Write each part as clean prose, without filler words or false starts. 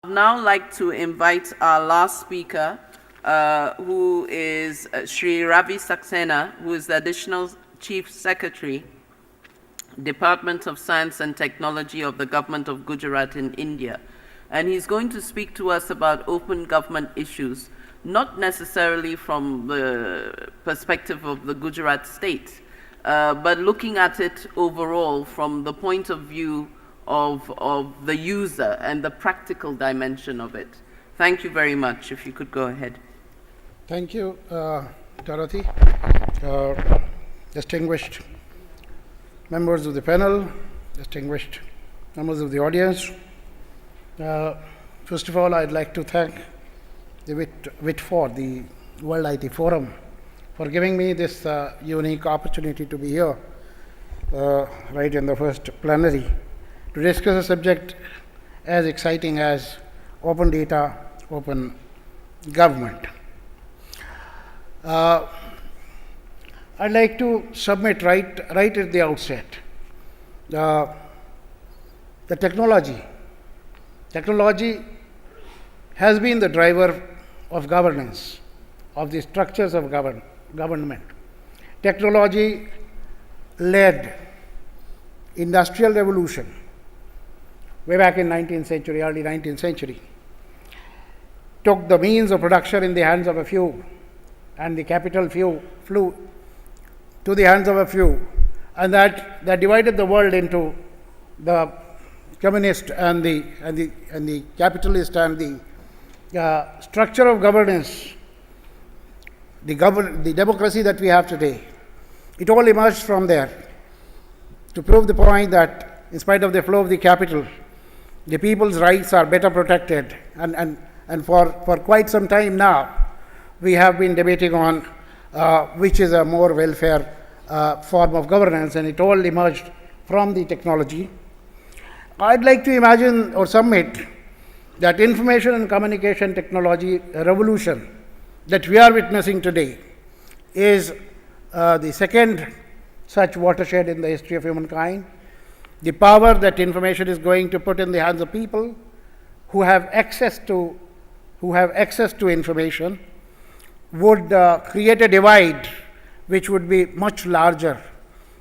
I'd now like to invite our last speaker, who is Sri Ravi Saxena, who is the Additional Chief Secretary, Department of Science and Technology of the Government of Gujarat in India. And he's going to speak to us about open government issues, not necessarily from the perspective of the Gujarat state, but looking at it overall from the point of view of the user and the practical dimension of it. Thank you very much. If you could go ahead. Thank you, Dorothy. Distinguished members of the panel, distinguished members of the audience. First of all, I'd like to thank the WITFOR, the World IT Forum, for giving me this unique opportunity to be here, right in the first plenary, to discuss a subject as exciting as open data, open government. I'd like to submit right at the outset, the technology has been the driver of governance, of the structures of government. Technology led industrial revolution way back in 19th century, early 19th century, took the means of production in the hands of a few, and the capital flew to the hands of a few, and that divided the world into the communist and the capitalist, and the structure of governance, the democracy that we have today. It all emerged from there to prove the point that in spite of the flow of the capital, the people's rights are better protected, and for quite some time now, we have been debating on which is a more welfare form of governance, and it all emerged from the technology. I'd like to imagine or submit that information and communication technology revolution that we are witnessing today is the second such watershed in the history of humankind. The power that information is going to put in the hands of people who have access to information would create a divide which would be much larger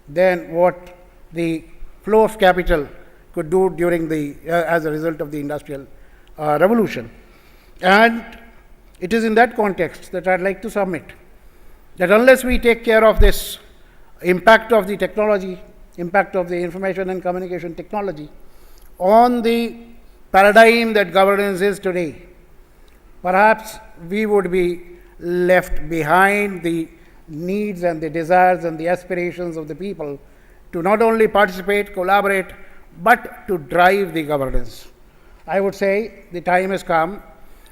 than what the flow of capital could do during as a result of the industrial revolution. And it is in that context that I'd like to submit that unless we take care of this impact of the technology, impact of the information and communication technology on the paradigm that governance is today, perhaps we would be left behind the needs and the desires and the aspirations of the people to not only participate, collaborate, but to drive the governance. I would say the time has come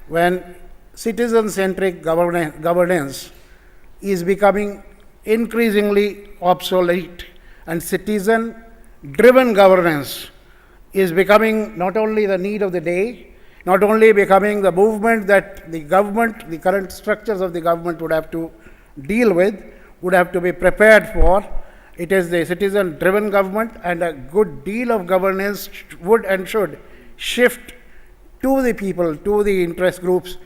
when citizen-centric governance is becoming increasingly obsolete, and citizen-driven governance is becoming not only the need of the day, not only becoming the movement that the government, the current structures of the government would have to deal with, would have to be prepared for. It is the citizen-driven government, and a good deal of governance would and should shift to the people, to the interest groups,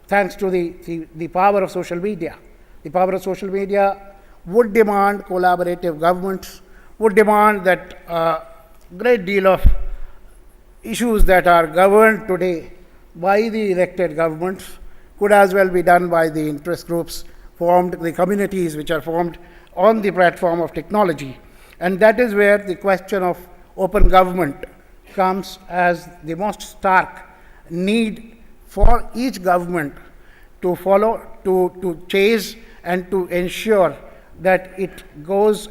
thanks to the power of social media. The power of social media would demand collaborative governments, would demand that a great deal of issues that are governed today by the elected governments could as well be done by the interest groups formed, the communities which are formed on the platform of technology. And that is where the question of open government comes as the most stark need for each government to follow, to chase, and to ensure that it moves